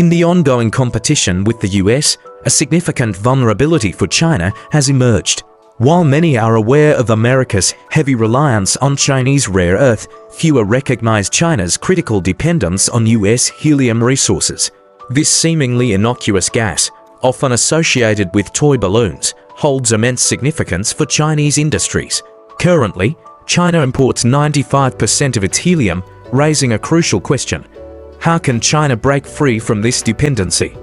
In the ongoing competition with the US, a significant vulnerability for China has emerged. While many are aware of America's heavy reliance on Chinese rare earth, fewer recognize China's critical dependence on US helium resources. This seemingly innocuous gas, often associated with toy balloons, holds immense significance for Chinese industries. Currently, China imports 95% of its helium, raising a crucial question. How can China break free from this dependency?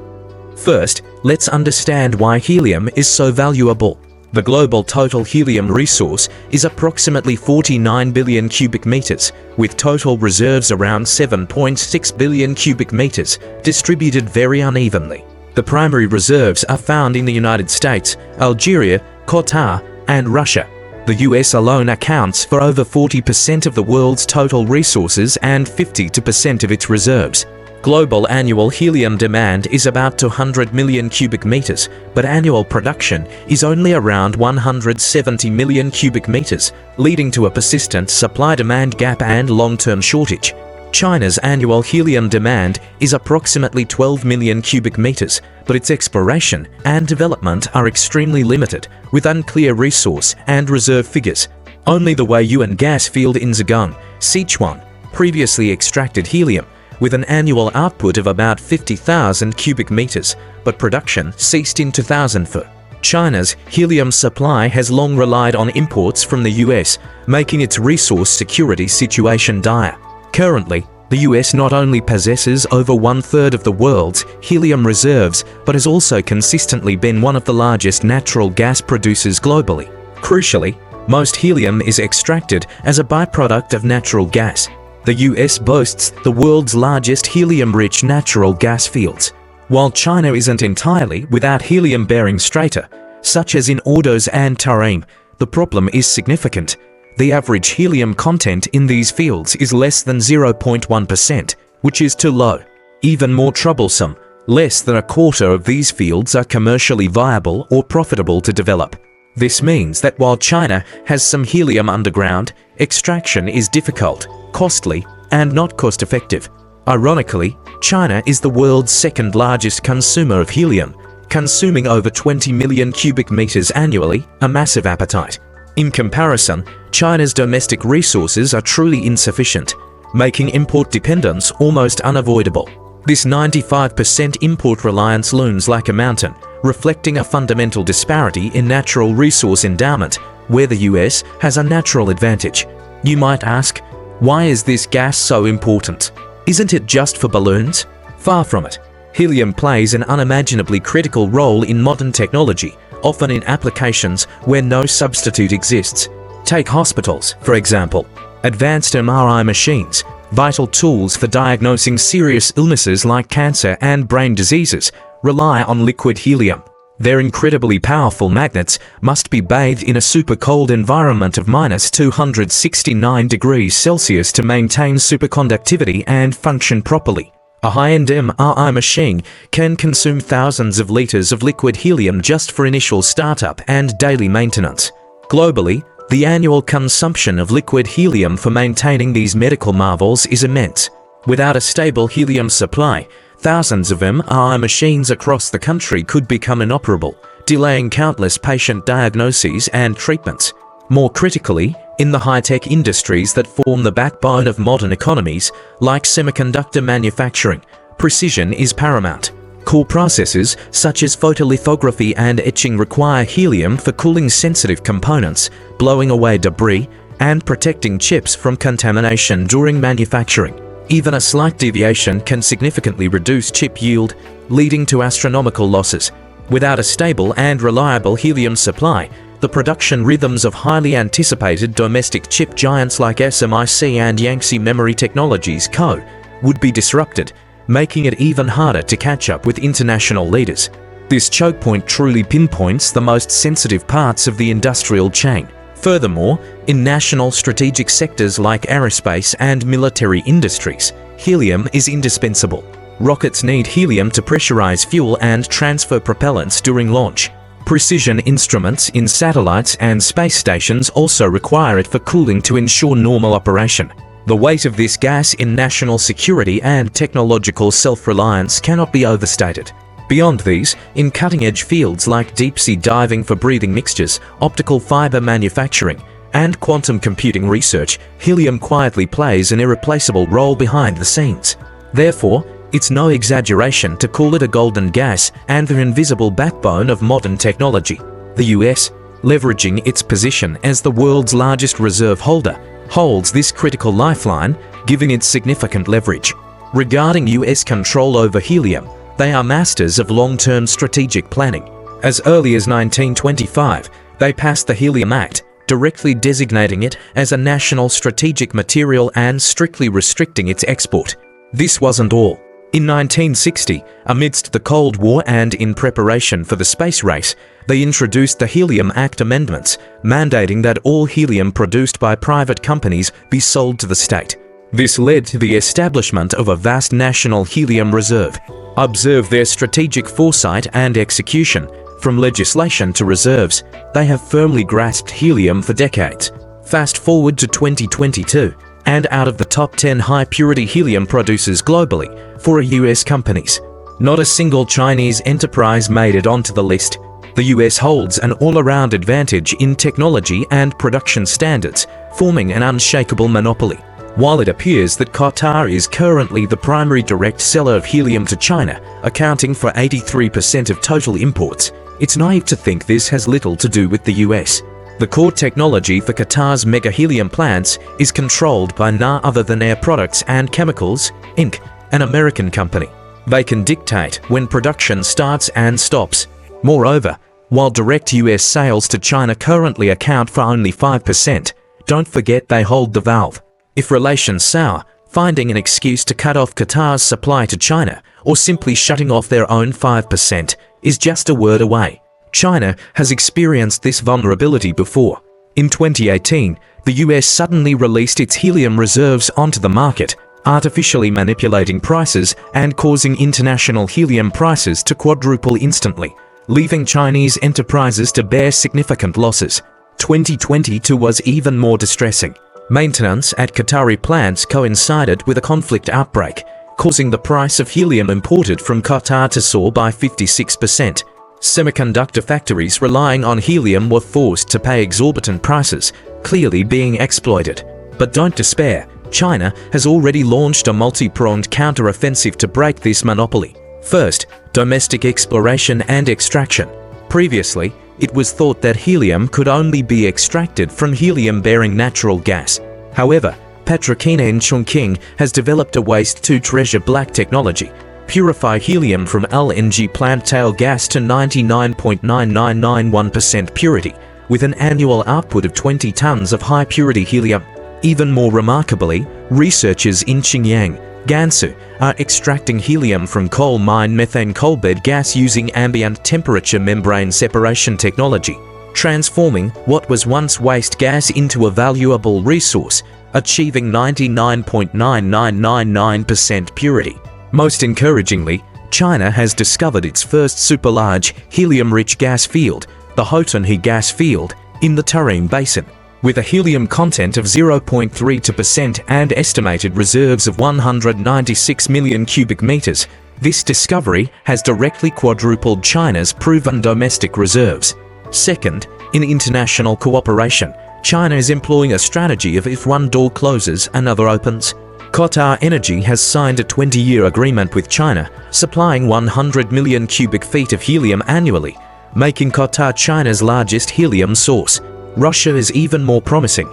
First, let's understand why helium is so valuable. The global total helium resource is approximately 49 billion cubic meters, with total reserves around 7.6 billion cubic meters, distributed very unevenly. The primary reserves are found in the United States, Algeria, Qatar, and Russia. The US alone accounts for over 40% of the world's total resources and 52% of its reserves. Global annual helium demand is about 200 million cubic meters, but annual production is only around 170 million cubic meters, leading to a persistent supply-demand gap and long-term shortage. China's annual helium demand is approximately 12 million cubic meters, but its exploration and development are extremely limited, with unclear resource and reserve figures. Only the Weiyuan gas field in Zhejiang, Sichuan, previously extracted helium, with an annual output of about 50,000 cubic meters, but production ceased in 2004. China's helium supply has long relied on imports from the US, making its resource security situation dire. Currently, the US not only possesses over one-third of the world's helium reserves, but has also consistently been one of the largest natural gas producers globally. Crucially, most helium is extracted as a byproduct of natural gas. The US boasts the world's largest helium-rich natural gas fields. While China isn't entirely without helium-bearing strata, such as in Ordos and Tarim, the problem is significant. The average helium content in these fields is less than 0.1%, which is too low. Even more troublesome, less than a quarter of these fields are commercially viable or profitable to develop. This means that while China has some helium underground, extraction is difficult, costly, and not cost-effective. Ironically, China is the world's second largest consumer of helium, consuming over 20 million cubic meters annually, a massive appetite. In comparison, China's domestic resources are truly insufficient, making import dependence almost unavoidable. This 95% import reliance looms like a mountain, reflecting a fundamental disparity in natural resource endowment, where the US has a natural advantage. You might ask, why is this gas so important? Isn't it just for balloons? Far from it. Helium plays an unimaginably critical role in modern technology, often in applications where no substitute exists. Take hospitals, for example. Advanced MRI machines, vital tools for diagnosing serious illnesses like cancer and brain diseases, rely on liquid helium. Their incredibly powerful magnets must be bathed in a super cold environment of minus 269 degrees Celsius to maintain superconductivity and function properly. A high-end MRI machine can consume thousands of liters of liquid helium just for initial startup and daily maintenance. Globally, the annual consumption of liquid helium for maintaining these medical marvels is immense. Without a stable helium supply, thousands of MRI machines across the country could become inoperable, delaying countless patient diagnoses and treatments. More critically, in the high-tech industries that form the backbone of modern economies, like semiconductor manufacturing, precision is paramount. Core processes such as photolithography and etching require helium for cooling sensitive components, blowing away debris, and protecting chips from contamination during manufacturing. Even a slight deviation can significantly reduce chip yield, leading to astronomical losses. Without a stable and reliable helium supply, the production rhythms of highly anticipated domestic chip giants like SMIC and Yangtze Memory Technologies Co. would be disrupted, making it even harder to catch up with international leaders. This choke point truly pinpoints the most sensitive parts of the industrial chain. Furthermore, in national strategic sectors like aerospace and military industries, helium is indispensable. Rockets need helium to pressurize fuel and transfer propellants during launch. Precision instruments in satellites and space stations also require it for cooling to ensure normal operation. The weight of this gas in national security and technological self-reliance cannot be overstated. Beyond these, in cutting-edge fields like deep-sea diving for breathing mixtures, optical fiber manufacturing, and quantum computing research, helium quietly plays an irreplaceable role behind the scenes. Therefore, it's no exaggeration to call it a golden gas and the invisible backbone of modern technology. The US, leveraging its position as the world's largest reserve holder, holds this critical lifeline, giving it significant leverage. Regarding US control over helium, they are masters of long-term strategic planning. As early as 1925, they passed the Helium Act, directly designating it as a national strategic material and strictly restricting its export. This wasn't all. In 1960, amidst the Cold War and in preparation for the space race, they introduced the Helium Act amendments, mandating that all helium produced by private companies be sold to the state. This led to the establishment of a vast national helium reserve. Observe their strategic foresight and execution. From legislation to reserves, they have firmly grasped helium for decades. Fast forward to 2022, and out of the top 10 high-purity helium producers globally, for US companies, not a single Chinese enterprise made it onto the list. The US holds an all-around advantage in technology and production standards, forming an unshakable monopoly. While it appears that Qatar is currently the primary direct seller of helium to China, accounting for 83% of total imports, it's naive to think this has little to do with the US. The core technology for Qatar's mega helium plants is controlled by none other than Air Products and Chemicals, Inc., an American company. They can dictate when production starts and stops. Moreover, while direct US sales to China currently account for only 5%, don't forget they hold the valve. If relations sour, finding an excuse to cut off Qatar's supply to China, or simply shutting off their own 5%, is just a word away. China has experienced this vulnerability before. In 2018, the US suddenly released its helium reserves onto the market, artificially manipulating prices and causing international helium prices to quadruple instantly, leaving Chinese enterprises to bear significant losses. 2022 was even more distressing. Maintenance at Qatari plants coincided with a conflict outbreak, causing the price of helium imported from Qatar to soar by 56%. Semiconductor factories relying on helium were forced to pay exorbitant prices, clearly being exploited. But don't despair, China has already launched a multi-pronged counter-offensive to break this monopoly. First, domestic exploration and extraction. Previously, it was thought that helium could only be extracted from helium-bearing natural gas. However, Petrokina in Chongqing has developed a waste-to-treasure black technology, purify helium from LNG plant tail gas to 99.9991% purity, with an annual output of 20 tons of high-purity helium. Even more remarkably, researchers in Xinjiang, Gansu, are extracting helium from coal mine methane coalbed gas using ambient temperature membrane separation technology, transforming what was once waste gas into a valuable resource, achieving 99.9999% purity. Most encouragingly, China has discovered its first super-large, helium-rich gas field, the Hotonhe gas field, in the Tarim Basin. With a helium content of 0.32% and estimated reserves of 196 million cubic meters, this discovery has directly quadrupled China's proven domestic reserves. Second, in international cooperation, China is employing a strategy of if one door closes, another opens. Qatar Energy has signed a 20-year agreement with China, supplying 100 million cubic feet of helium annually, making Qatar China's largest helium source. Russia is even more promising.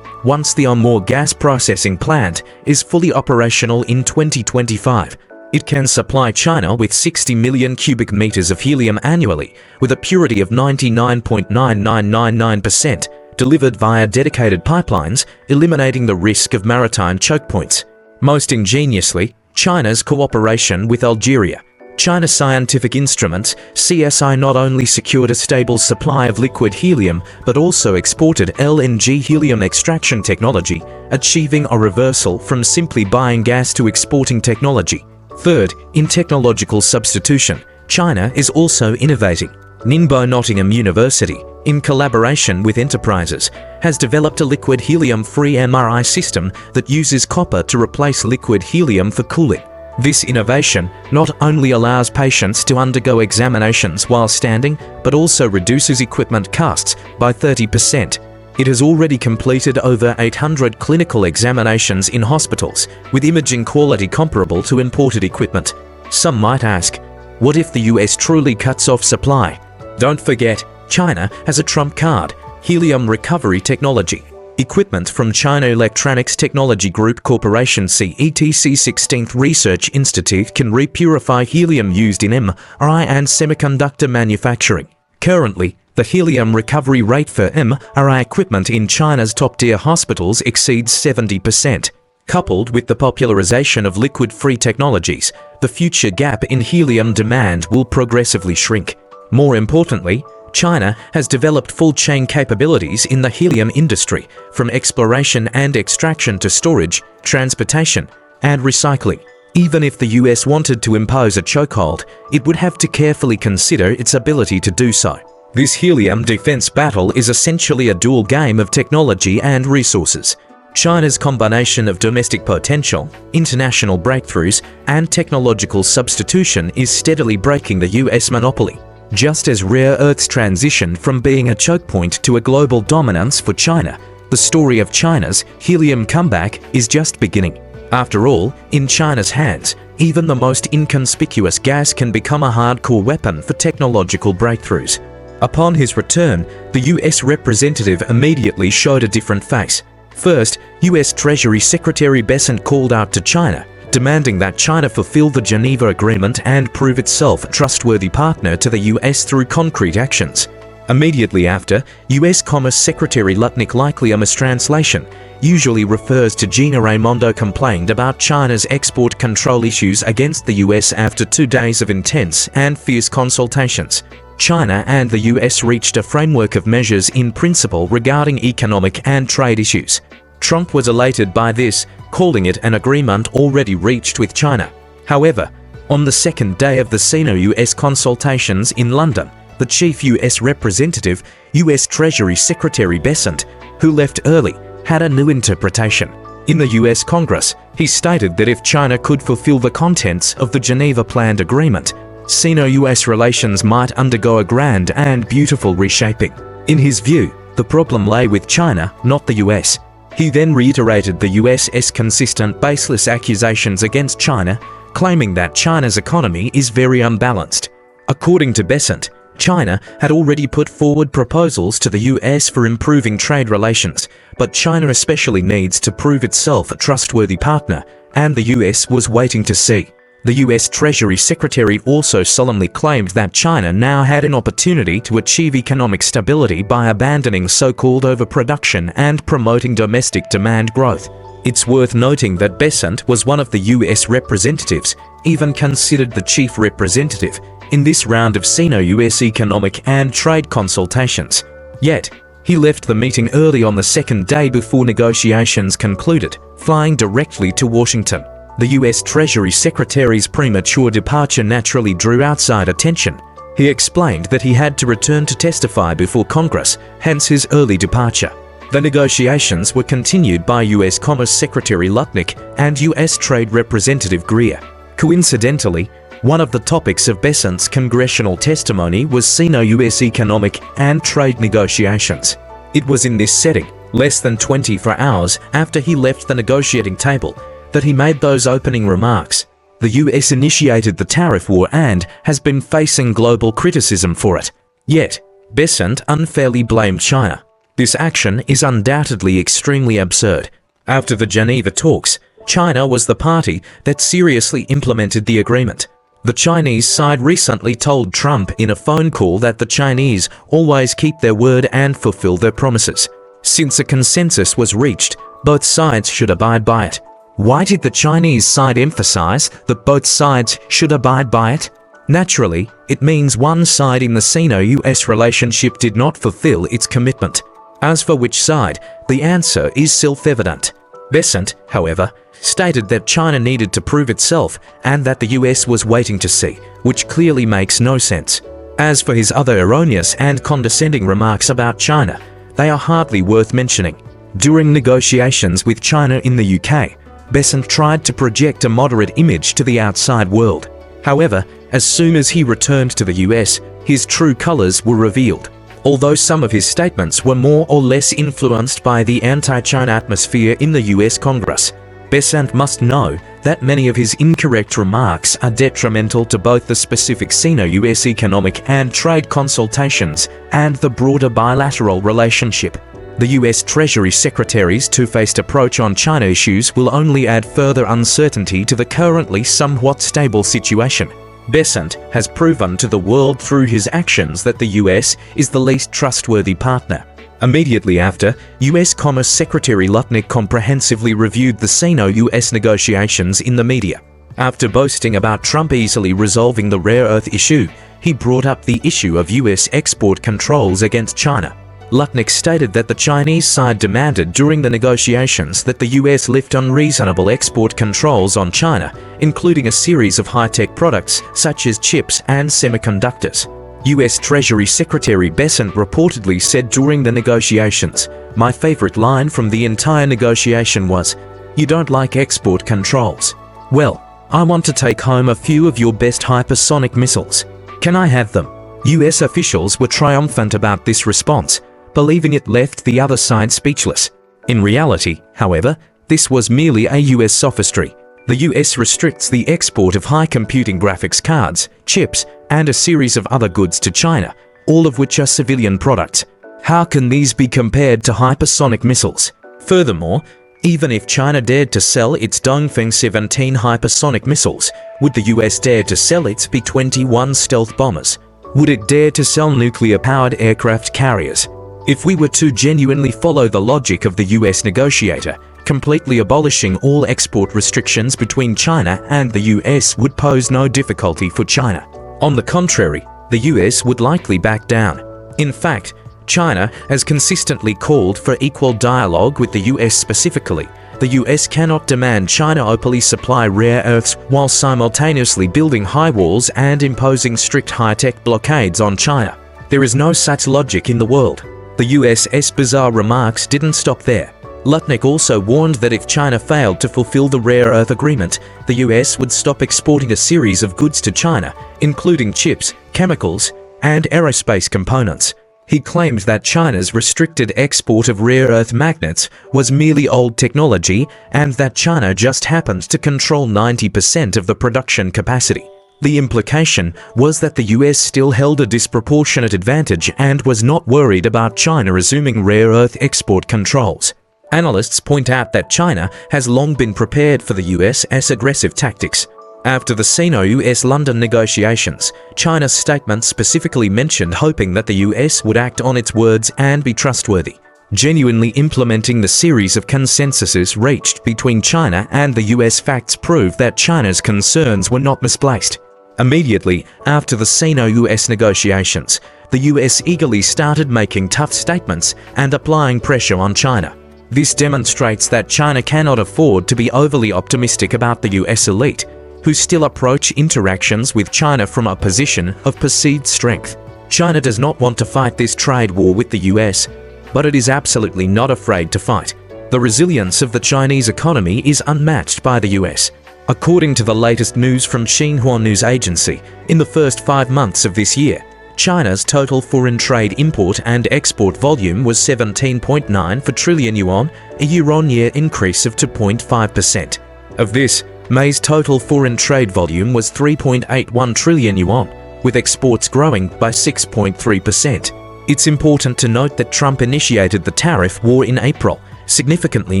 Once the Amur gas processing plant is fully operational in 2025, it can supply China with 60 million cubic meters of helium annually, with a purity of 99.9999%, delivered via dedicated pipelines, eliminating the risk of maritime choke points. Most ingeniously, China's cooperation with Algeria. China Scientific Instruments, CSI, not only secured a stable supply of liquid helium, but also exported LNG helium extraction technology, achieving a reversal from simply buying gas to exporting technology. Third, in technological substitution, China is also innovating. Ningbo Nottingham University, in collaboration with enterprises, has developed a liquid helium-free MRI system that uses copper to replace liquid helium for cooling. This innovation not only allows patients to undergo examinations while standing, but also reduces equipment costs by 30%. It has already completed over 800 clinical examinations in hospitals, with imaging quality comparable to imported equipment. Some might ask, what if the US truly cuts off supply? Don't forget, China has a trump card: helium recovery technology. Equipment from China Electronics Technology Group Corporation CETC 16th Research Institute can repurify helium used in MRI and semiconductor manufacturing. Currently, the helium recovery rate for MRI equipment in China's top-tier hospitals exceeds 70%. Coupled with the popularization of liquid-free technologies, the future gap in helium demand will progressively shrink. More importantly, China has developed full-chain capabilities in the helium industry, from exploration and extraction to storage, transportation, and recycling. Even if the US wanted to impose a chokehold, it would have to carefully consider its ability to do so. This helium defense battle is essentially a dual game of technology and resources. China's combination of domestic potential, international breakthroughs, and technological substitution is steadily breaking the US monopoly. Just as rare earths transition from being a choke point to a global dominance for China, the story of China's helium comeback is just beginning. After all, in China's hands, even the most inconspicuous gas can become a hardcore weapon for technological breakthroughs. Upon his return, the US representative immediately showed a different face. First, US Treasury Secretary Bessent called out to China, demanding that China fulfill the Geneva Agreement and prove itself a trustworthy partner to the US through concrete actions. Immediately after, US Commerce Secretary Lutnick, likely a mistranslation, usually refers to Gina Raimondo, complained about China's export control issues against the US after 2 days of intense and fierce consultations. China and the US reached a framework of measures in principle regarding economic and trade issues. Trump was elated by this, calling it an agreement already reached with China. However, on the second day of the Sino-US consultations in London, the chief US representative, US Treasury Secretary Bessent, who left early, had a new interpretation. In the US Congress, he stated that if China could fulfill the contents of the Geneva Planned Agreement, Sino-US relations might undergo a grand and beautiful reshaping. In his view, the problem lay with China, not the US. He then reiterated the US's consistent baseless accusations against China, claiming that China's economy is very unbalanced. According to Bessent, China had already put forward proposals to the US for improving trade relations, but China especially needs to prove itself a trustworthy partner, and the US was waiting to see. The US Treasury Secretary also solemnly claimed that China now had an opportunity to achieve economic stability by abandoning so-called overproduction and promoting domestic demand growth. It's worth noting that Bessent was one of the US representatives, even considered the chief representative, in this round of Sino-US economic and trade consultations. Yet, he left the meeting early on the second day before negotiations concluded, flying directly to Washington. The US Treasury Secretary's premature departure naturally drew outside attention. He explained that he had to return to testify before Congress, hence his early departure. The negotiations were continued by US Commerce Secretary Lutnick and US Trade Representative Greer. Coincidentally, one of the topics of Bessent's congressional testimony was Sino-US economic and trade negotiations. It was in this setting, less than 24 hours after he left the negotiating table, that he made those opening remarks. The US initiated the tariff war and has been facing global criticism for it. Yet, Bessent unfairly blamed China. This action is undoubtedly extremely absurd. After the Geneva talks, China was the party that seriously implemented the agreement. The Chinese side recently told Trump in a phone call that the Chinese always keep their word and fulfill their promises. Since a consensus was reached, both sides should abide by it. Why did the Chinese side emphasize that both sides should abide by it? Naturally, it means one side in the Sino-US relationship did not fulfill its commitment. As for which side, the answer is self-evident. Bessent, however, stated that China needed to prove itself and that the US was waiting to see, which clearly makes no sense. As for his other erroneous and condescending remarks about China, they are hardly worth mentioning. During negotiations with China in the UK, Besant tried to project a moderate image to the outside world. However, as soon as he returned to the US, his true colors were revealed. Although some of his statements were more or less influenced by the anti-China atmosphere in the US Congress, Besant must know that many of his incorrect remarks are detrimental to both the specific Sino-US economic and trade consultations and the broader bilateral relationship. The US Treasury Secretary's two-faced approach on China issues will only add further uncertainty to the currently somewhat stable situation. Besant has proven to the world through his actions that the US is the least trustworthy partner. Immediately after, US Commerce Secretary Lutnick comprehensively reviewed the Sino-US negotiations in the media. After boasting about Trump easily resolving the rare earth issue, he brought up the issue of US export controls against China. Lutnick stated that the Chinese side demanded during the negotiations that the US lift unreasonable export controls on China, including a series of high-tech products such as chips and semiconductors. US Treasury Secretary Besant reportedly said during the negotiations, "My favorite line from the entire negotiation was, 'You don't like export controls? Well, I want to take home a few of your best hypersonic missiles. Can I have them?" US officials were triumphant about this response, believing it left the other side speechless. In reality, however, this was merely a US sophistry. The US restricts the export of high computing graphics cards, chips, and a series of other goods to China, all of which are civilian products. How can these be compared to hypersonic missiles? Furthermore, even if China dared to sell its Dongfeng 17 hypersonic missiles, would the US dare to sell its B-21 stealth bombers? Would it dare to sell nuclear-powered aircraft carriers? If we were to genuinely follow the logic of the US negotiator, completely abolishing all export restrictions between China and the US would pose no difficulty for China. On the contrary, the US would likely back down. In fact, China has consistently called for equal dialogue with the US specifically. The US cannot demand China openly supply rare earths while simultaneously building high walls and imposing strict high-tech blockades on China. There is no such logic in the world. The US's bizarre remarks didn't stop there. Lutnick also warned that if China failed to fulfill the rare earth agreement, the US would stop exporting a series of goods to China, including chips, chemicals, and aerospace components. He claimed that China's restricted export of rare earth magnets was merely old technology and that China just happened to control 90% of the production capacity. The implication was that the US still held a disproportionate advantage and was not worried about China resuming rare earth export controls. Analysts point out that China has long been prepared for the US's aggressive tactics. After the Sino-US London negotiations, China's statement specifically mentioned hoping that the US would act on its words and be trustworthy, genuinely implementing the series of consensuses reached between China and the US. Facts prove that China's concerns were not misplaced. Immediately after the Sino-US negotiations, the US eagerly started making tough statements and applying pressure on China. This demonstrates that China cannot afford to be overly optimistic about the US elite, who still approach interactions with China from a position of perceived strength. China does not want to fight this trade war with the US, but it is absolutely not afraid to fight. The resilience of the Chinese economy is unmatched by the US. According to the latest news from Xinhua News Agency, in the first 5 months of this year, China's total foreign trade import and export volume was 17.9 trillion yuan, a year-on-year increase of 2.5%. Of this, May's total foreign trade volume was 3.81 trillion yuan, with exports growing by 6.3%. It's important to note that Trump initiated the tariff war in April, significantly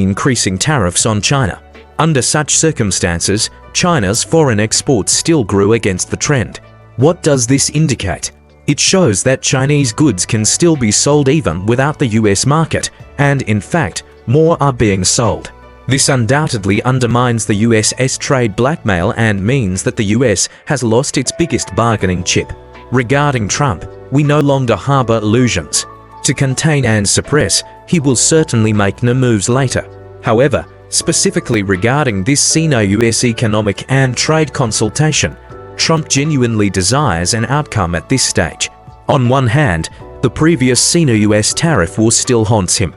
increasing tariffs on China. Under such circumstances, China's foreign exports still grew against the trend. What does this indicate? It shows that Chinese goods can still be sold even without the US market, and in fact, more are being sold. This undoubtedly undermines the US's trade blackmail and means that the US has lost its biggest bargaining chip. Regarding Trump, we no longer harbor illusions. To contain and suppress, he will certainly make no moves later. However, specifically regarding this Sino-US economic and trade consultation, Trump genuinely desires an outcome at this stage. On one hand, the previous Sino-US tariff war still haunts him.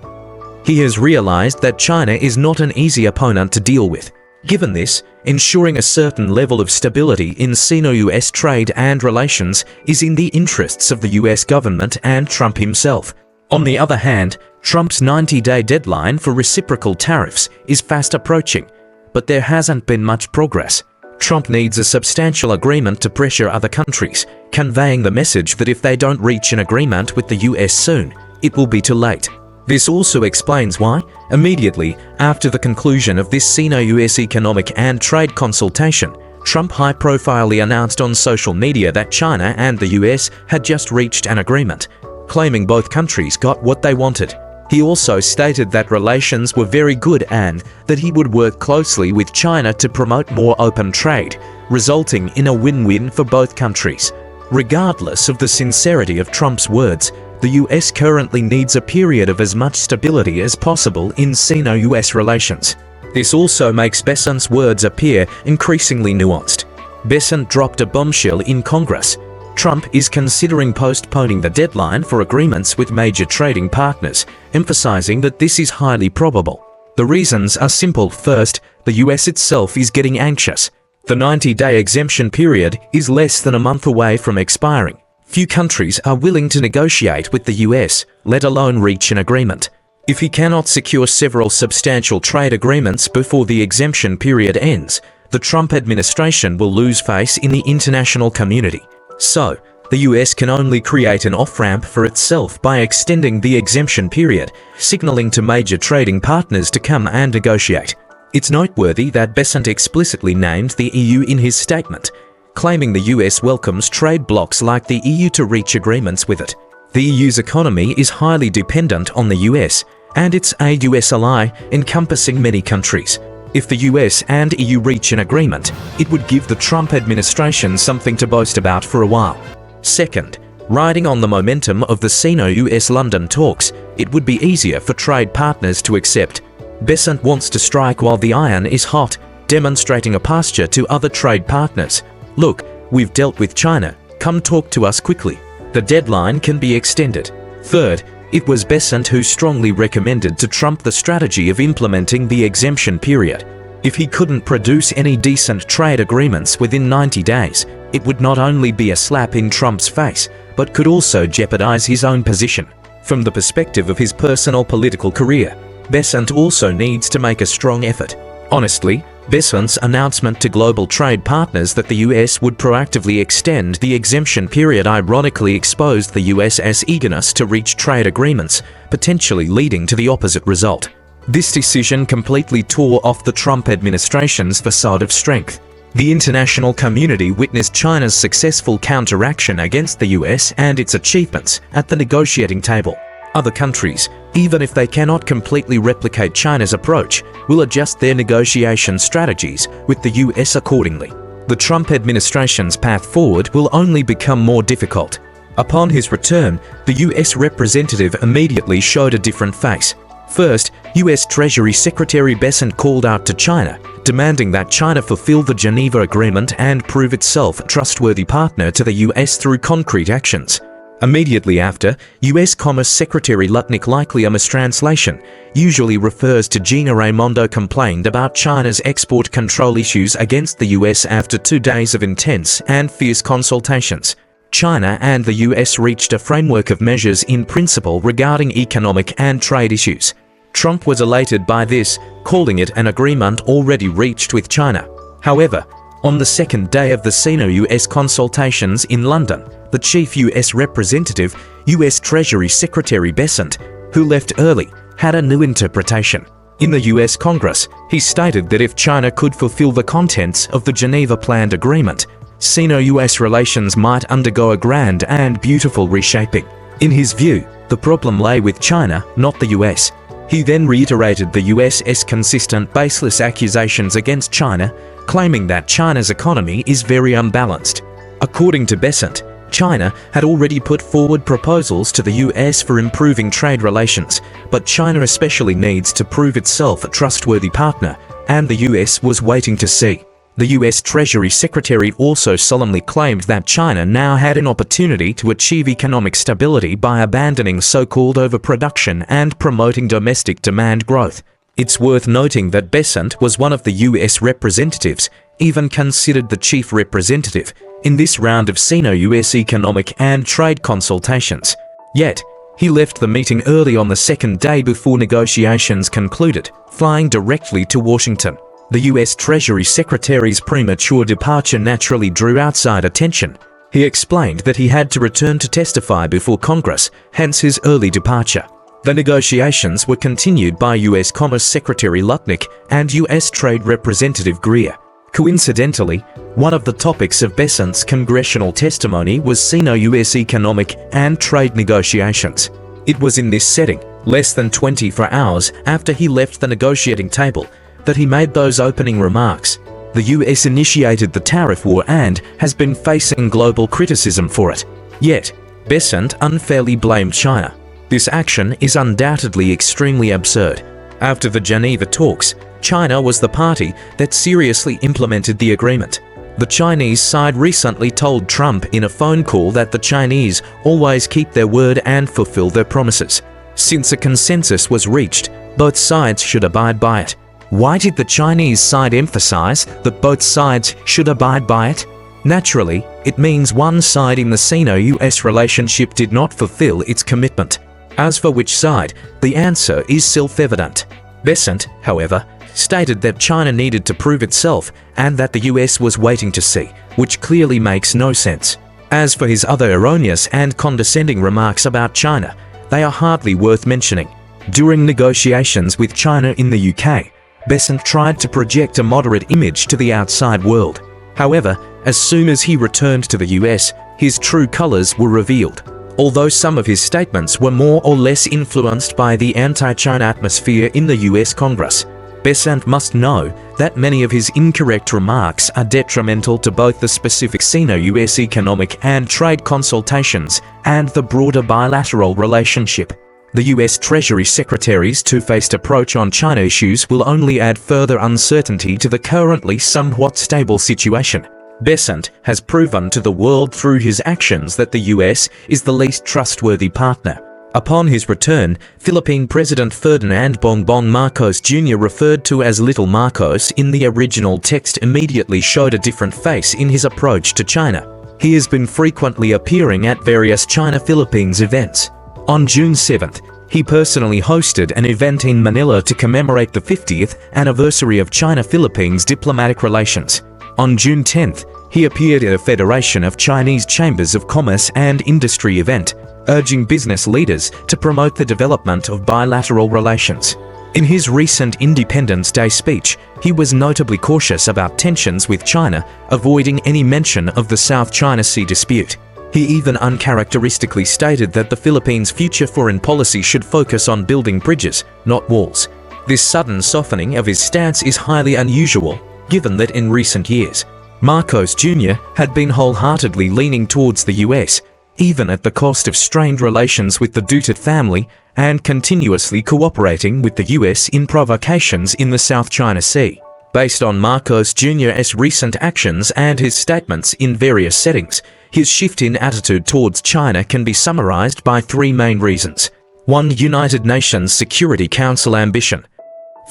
He has realized that China is not an easy opponent to deal with. Given this, ensuring a certain level of stability in Sino-US trade and relations is in the interests of the US government and Trump himself. On the other hand, Trump's 90-day deadline for reciprocal tariffs is fast approaching, but there hasn't been much progress. Trump needs a substantial agreement to pressure other countries, conveying the message that if they don't reach an agreement with the US soon, it will be too late. This also explains why, immediately after the conclusion of this Sino-US economic and trade consultation, Trump high-profilely announced on social media that China and the US had just reached an agreement, claiming both countries got what they wanted. He also stated that relations were very good and that he would work closely with China to promote more open trade, resulting in a win-win for both countries. Regardless of the sincerity of Trump's words, the US currently needs a period of as much stability as possible in Sino-US relations. This also makes Besant's words appear increasingly nuanced. Besant dropped a bombshell in Congress. Trump is considering postponing the deadline for agreements with major trading partners, emphasizing that this is highly probable. The reasons are simple. First, the US itself is getting anxious. The 90-day exemption period is less than a month away from expiring. Few countries are willing to negotiate with the US, let alone reach an agreement. If he cannot secure several substantial trade agreements before the exemption period ends, the Trump administration will lose face in the international community. So, the US can only create an off-ramp for itself by extending the exemption period, signaling to major trading partners to come and negotiate. It's noteworthy that Besant explicitly named the EU in his statement, claiming the US welcomes trade blocs like the EU to reach agreements with it. The EU's economy is highly dependent on the US, and it's a US ally encompassing many countries. If the US and EU reach an agreement, it would give the Trump administration something to boast about for a while. Second, riding on the momentum of the Sino-US London talks, it would be easier for trade partners to accept. Besant wants to strike while the iron is hot, demonstrating a posture to other trade partners. Look, we've dealt with China, come talk to us quickly. The deadline can be extended. Third, it was Besant who strongly recommended to Trump the strategy of implementing the exemption period. If he couldn't produce any decent trade agreements within 90 days, it would not only be a slap in Trump's face, but could also jeopardize his own position. From the perspective of his personal political career, Besant also needs to make a strong effort. Honestly, Besant's announcement to global trade partners that the US would proactively extend the exemption period ironically exposed the US's eagerness to reach trade agreements, potentially leading to the opposite result. This decision completely tore off the Trump administration's facade of strength. The international community witnessed China's successful counteraction against the US and its achievements at the negotiating table. Other countries, even if they cannot completely replicate China's approach, will adjust their negotiation strategies with the US accordingly. The Trump administration's path forward will only become more difficult. Upon his return, the US representative immediately showed a different face. First, US Treasury Secretary Besant called out to China, demanding that China fulfill the Geneva Agreement and prove itself a trustworthy partner to the US through concrete actions. Immediately after, US Commerce Secretary Lutnick, likely a mistranslation, usually refers to Gina Raimondo, complained about China's export control issues against the US after 2 days of intense and fierce consultations. China and the US reached a framework of measures in principle regarding economic and trade issues. Trump was elated by this, calling it an agreement already reached with China. However, on the second day of the Sino-US consultations in London, the chief US representative, US Treasury Secretary Besant, who left early, had a new interpretation. In the US Congress, he stated that if China could fulfill the contents of the Geneva Planned Agreement, Sino-US relations might undergo a grand and beautiful reshaping. In his view, the problem lay with China, not the US. He then reiterated the US's consistent baseless accusations against China, claiming that China's economy is very unbalanced. According to Besant, China had already put forward proposals to the US for improving trade relations, but China especially needs to prove itself a trustworthy partner, and the US was waiting to see. The US Treasury Secretary also solemnly claimed that China now had an opportunity to achieve economic stability by abandoning so-called overproduction and promoting domestic demand growth. It's worth noting that Besant was one of the US representatives, even considered the chief representative, in this round of Sino-US economic and trade consultations. Yet, he left the meeting early on the second day before negotiations concluded, flying directly to Washington. The US Treasury Secretary's premature departure naturally drew outside attention. He explained that he had to return to testify before Congress, hence his early departure. The negotiations were continued by US Commerce Secretary Lutnick and US Trade Representative Greer. Coincidentally, one of the topics of Besant's congressional testimony was Sino-US economic and trade negotiations. It was in this setting, less than 24 hours after he left the negotiating table, that he made those opening remarks. The US initiated the tariff war and has been facing global criticism for it. Yet, Besant unfairly blamed China. This action is undoubtedly extremely absurd. After the Geneva talks, China was the party that seriously implemented the agreement. The Chinese side recently told Trump in a phone call that the Chinese always keep their word and fulfill their promises. Since a consensus was reached, both sides should abide by it. Why did the Chinese side emphasize that both sides should abide by it? Naturally, it means one side in the Sino-US relationship did not fulfill its commitment. As for which side, the answer is self-evident. Besant, however, stated that China needed to prove itself and that the US was waiting to see, which clearly makes no sense. As for his other erroneous and condescending remarks about China, they are hardly worth mentioning. During negotiations with China in the UK, Besant tried to project a moderate image to the outside world. However, as soon as he returned to the US, his true colors were revealed. Although some of his statements were more or less influenced by the anti-China atmosphere in the US Congress, Besant must know that many of his incorrect remarks are detrimental to both the specific Sino-US economic and trade consultations and the broader bilateral relationship. The US Treasury Secretary's two-faced approach on China issues will only add further uncertainty to the currently somewhat stable situation. Besant has proven to the world through his actions that the US is the least trustworthy partner. Upon his return, Philippine President Ferdinand Bongbong Marcos Jr., referred to as Little Marcos in the original text, immediately showed a different face in his approach to China. He has been frequently appearing at various China-Philippines events. On June 7th, he personally hosted an event in Manila to commemorate the 50th anniversary of China-Philippines diplomatic relations. On June 10th, he appeared at a Federation of Chinese Chambers of Commerce and Industry event, urging business leaders to promote the development of bilateral relations. In his recent Independence Day speech, he was notably cautious about tensions with China, avoiding any mention of the South China Sea dispute. He even uncharacteristically stated that the Philippines' future foreign policy should focus on building bridges, not walls. This sudden softening of his stance is highly unusual, given that in recent years, Marcos Jr. had been wholeheartedly leaning towards the US, even at the cost of strained relations with the Duterte family and continuously cooperating with the US in provocations in the South China Sea. Based on Marcos Jr.'s recent actions and his statements in various settings, his shift in attitude towards China can be summarized by three main reasons. 1. United Nations Security Council ambition.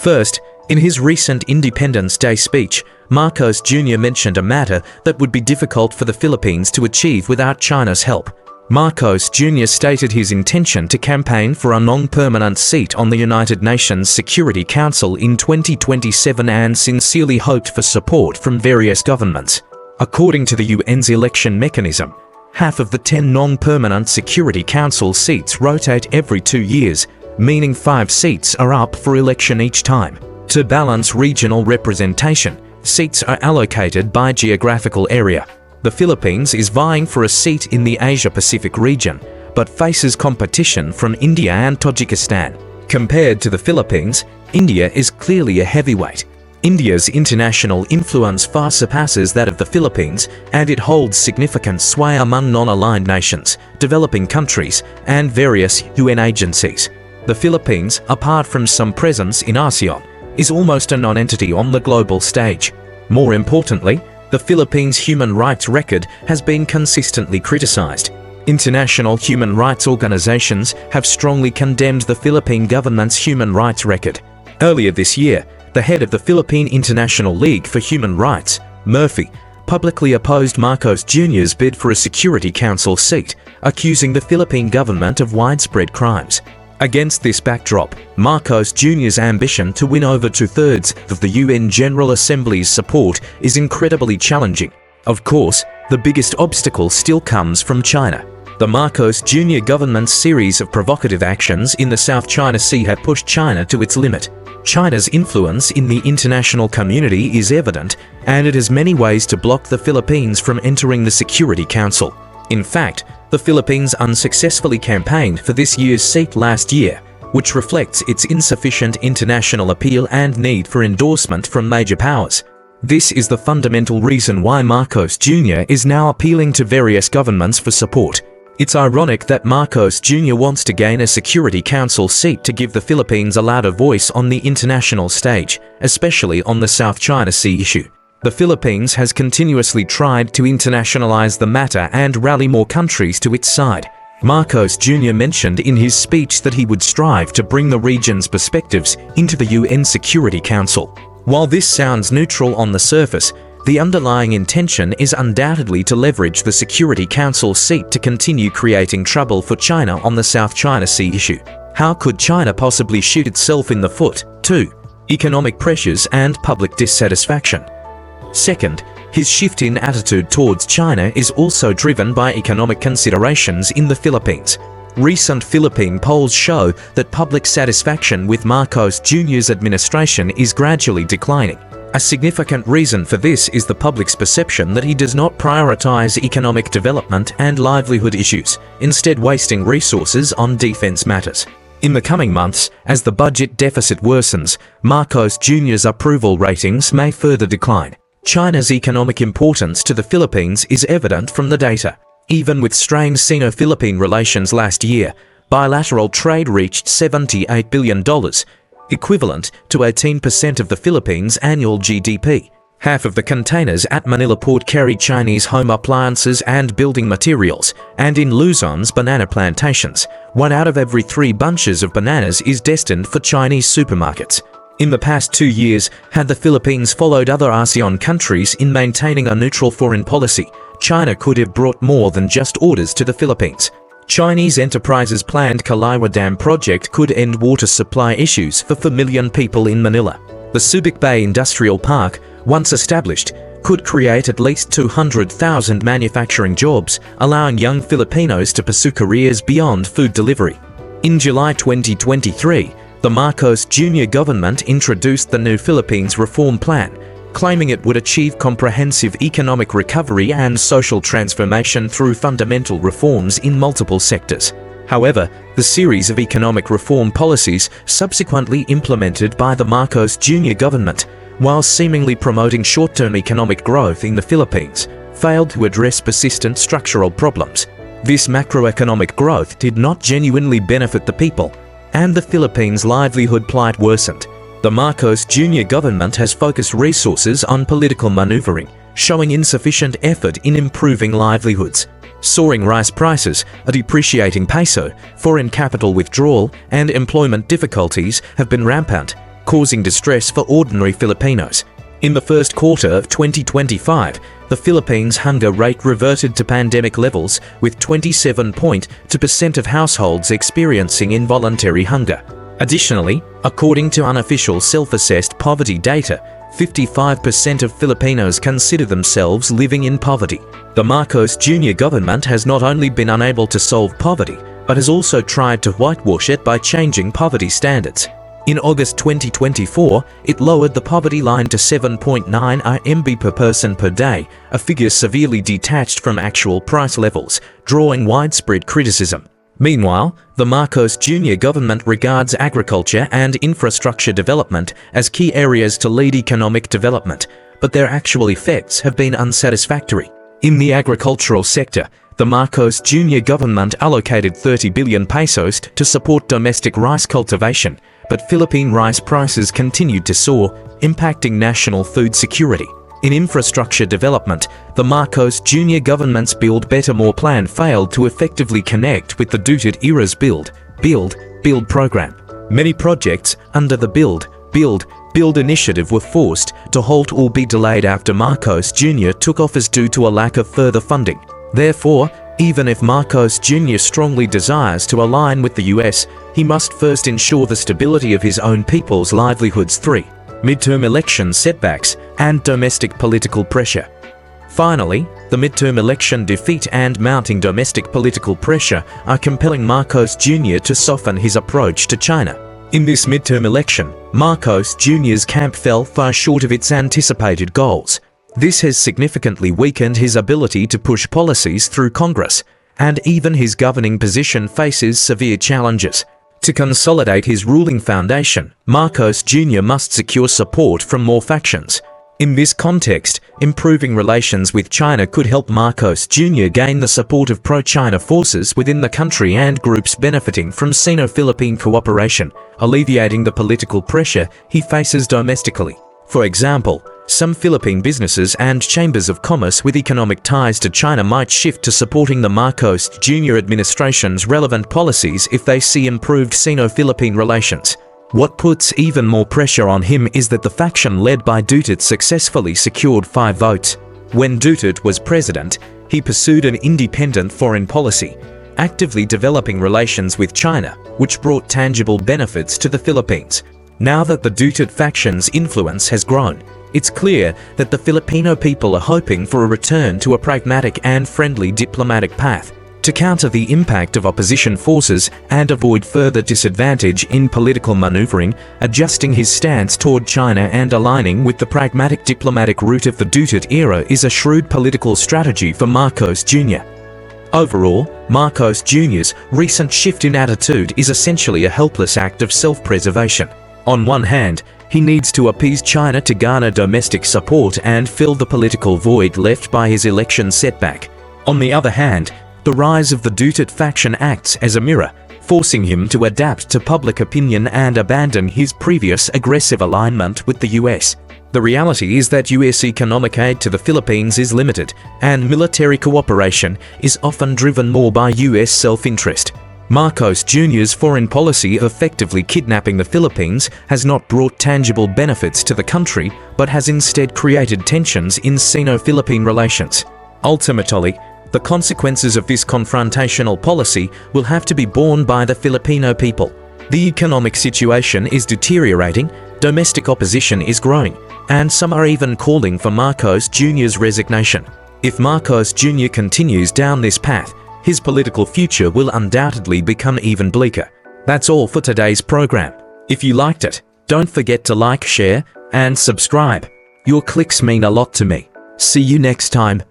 First, in his recent Independence Day speech, Marcos Jr. mentioned a matter that would be difficult for the Philippines to achieve without China's help. Marcos Jr. stated his intention to campaign for a non-permanent seat on the United Nations Security Council in 2027 and sincerely hoped for support from various governments. According to the UN's election mechanism, half of the 10 non-permanent Security Council seats rotate every 2 years, meaning 5 seats are up for election each time. To balance regional representation, seats are allocated by geographical area. The Philippines is vying for a seat in the Asia-Pacific region, but faces competition from India and Tajikistan. Compared to the Philippines, India is clearly a heavyweight. India's international influence far surpasses that of the Philippines, and it holds significant sway among non-aligned nations, developing countries, and various UN agencies. The Philippines, apart from some presence in ASEAN, is almost a non-entity on the global stage. More importantly, the Philippines' human rights record has been consistently criticized. International human rights organizations have strongly condemned the Philippine government's human rights record. Earlier this year, the head of the Philippine International League for Human Rights, Murphy, publicly opposed Marcos Jr.'s bid for a Security Council seat, accusing the Philippine government of widespread crimes. Against this backdrop, Marcos Jr.'s ambition to win over two-thirds of the UN General Assembly's support is incredibly challenging. Of course, the biggest obstacle still comes from China. The Marcos Jr. government's series of provocative actions in the South China Sea have pushed China to its limit. China's influence in the international community is evident, and it has many ways to block the Philippines from entering the Security Council. In fact, the Philippines unsuccessfully campaigned for this year's seat last year, which reflects its insufficient international appeal and need for endorsement from major powers. This is the fundamental reason why Marcos Jr. is now appealing to various governments for support. It's ironic that Marcos Jr. wants to gain a Security Council seat to give the Philippines a louder voice on the international stage, especially on the South China Sea issue. The Philippines has continuously tried to internationalize the matter and rally more countries to its side. Marcos Jr. mentioned in his speech that he would strive to bring the region's perspectives into the UN Security Council. While this sounds neutral on the surface, the underlying intention is undoubtedly to leverage the Security Council seat to continue creating trouble for China on the South China Sea issue. How could China possibly shoot itself in the foot? 2. Economic pressures and public dissatisfaction. Second, his shift in attitude towards China is also driven by economic considerations in the Philippines. Recent Philippine polls show that public satisfaction with Marcos Jr.'s administration is gradually declining. A significant reason for this is the public's perception that he does not prioritize economic development and livelihood issues, instead wasting resources on defense matters. In the coming months, as the budget deficit worsens, Marcos Jr.'s approval ratings may further decline. China's economic importance to the Philippines is evident from the data. Even with strained Sino-Philippine relations last year, bilateral trade reached $78 billion, equivalent to 18% of the Philippines' annual GDP. Half of the containers at Manila port carry Chinese home appliances and building materials, and in Luzon's banana plantations, 1 out of every 3 bunches of bananas is destined for Chinese supermarkets. In the past 2 years, had the Philippines followed other ASEAN countries in maintaining a neutral foreign policy, China could have brought more than just orders to the Philippines. Chinese enterprises' planned Kaliwa Dam project could end water supply issues for 4 million people in Manila. The Subic Bay Industrial Park, once established, could create at least 200,000 manufacturing jobs, allowing young Filipinos to pursue careers beyond food delivery. In July 2023, the Marcos Jr. government introduced the new Philippines Reform Plan, claiming it would achieve comprehensive economic recovery and social transformation through fundamental reforms in multiple sectors. However, the series of economic reform policies subsequently implemented by the Marcos Jr. government, while seemingly promoting short-term economic growth in the Philippines, failed to address persistent structural problems. This macroeconomic growth did not genuinely benefit the people, and the Philippines' livelihood plight worsened. The Marcos Jr. government has focused resources on political maneuvering, showing insufficient effort in improving livelihoods. Soaring rice prices, a depreciating peso, foreign capital withdrawal, and employment difficulties have been rampant, causing distress for ordinary Filipinos. In the first quarter of 2025, the Philippines' hunger rate reverted to pandemic levels, with 27.2% of households experiencing involuntary hunger. Additionally, according to unofficial self-assessed poverty data, 55% of Filipinos consider themselves living in poverty. The Marcos Jr. government has not only been unable to solve poverty, but has also tried to whitewash it by changing poverty standards. In August 2024, it lowered the poverty line to 7.9 RMB per person per day, a figure severely detached from actual price levels, drawing widespread criticism. Meanwhile, the Marcos Jr. government regards agriculture and infrastructure development as key areas to lead economic development, but their actual effects have been unsatisfactory. In the agricultural sector, the Marcos Jr. government allocated 30 billion pesos to support domestic rice cultivation, but Philippine rice prices continued to soar, impacting national food security. In infrastructure development, the Marcos Jr. government's Build Better More plan failed to effectively connect with the Duterte era's Build program. Many projects under the Build initiative were forced to halt or be delayed after Marcos Jr. took office due to a lack of further funding. Therefore, even if Marcos Jr. strongly desires to align with the US, he must first ensure the stability of his own people's livelihoods. 3. Midterm election setbacks and domestic political pressure. Finally, the midterm election defeat and mounting domestic political pressure are compelling Marcos Jr. to soften his approach to China. In this midterm election, Marcos Jr.'s camp fell far short of its anticipated goals. This has significantly weakened his ability to push policies through Congress, and even his governing position faces severe challenges. To consolidate his ruling foundation, Marcos Jr. must secure support from more factions. In this context, improving relations with China could help Marcos Jr. gain the support of pro-China forces within the country and groups benefiting from Sino-Philippine cooperation, alleviating the political pressure he faces domestically. For example, some Philippine businesses and chambers of commerce with economic ties to China might shift to supporting the Marcos Jr. administration's relevant policies if they see improved Sino-Philippine relations. What puts even more pressure on him is that the faction led by Duterte successfully secured 5 votes. When Duterte was president, he pursued an independent foreign policy, actively developing relations with China, which brought tangible benefits to the Philippines. Now that the Duterte faction's influence has grown, it's clear that the Filipino people are hoping for a return to a pragmatic and friendly diplomatic path. To counter the impact of opposition forces and avoid further disadvantage in political maneuvering, adjusting his stance toward China and aligning with the pragmatic diplomatic route of the Duterte era is a shrewd political strategy for Marcos Jr. Overall, Marcos Jr.'s recent shift in attitude is essentially a helpless act of self-preservation. On one hand, he needs to appease China to garner domestic support and fill the political void left by his election setback. On the other hand, the rise of the Duterte faction acts as a mirror, forcing him to adapt to public opinion and abandon his previous aggressive alignment with the US. The reality is that US economic aid to the Philippines is limited, and military cooperation is often driven more by US self-interest. Marcos Jr.'s foreign policy of effectively kidnapping the Philippines has not brought tangible benefits to the country, but has instead created tensions in Sino-Philippine relations. Ultimately, the consequences of this confrontational policy will have to be borne by the Filipino people. The economic situation is deteriorating, domestic opposition is growing, and some are even calling for Marcos Jr.'s resignation. If Marcos Jr. continues down this path, his political future will undoubtedly become even bleaker. That's all for today's program. If you liked it, don't forget to like, share, and subscribe. Your clicks mean a lot to me. See you next time.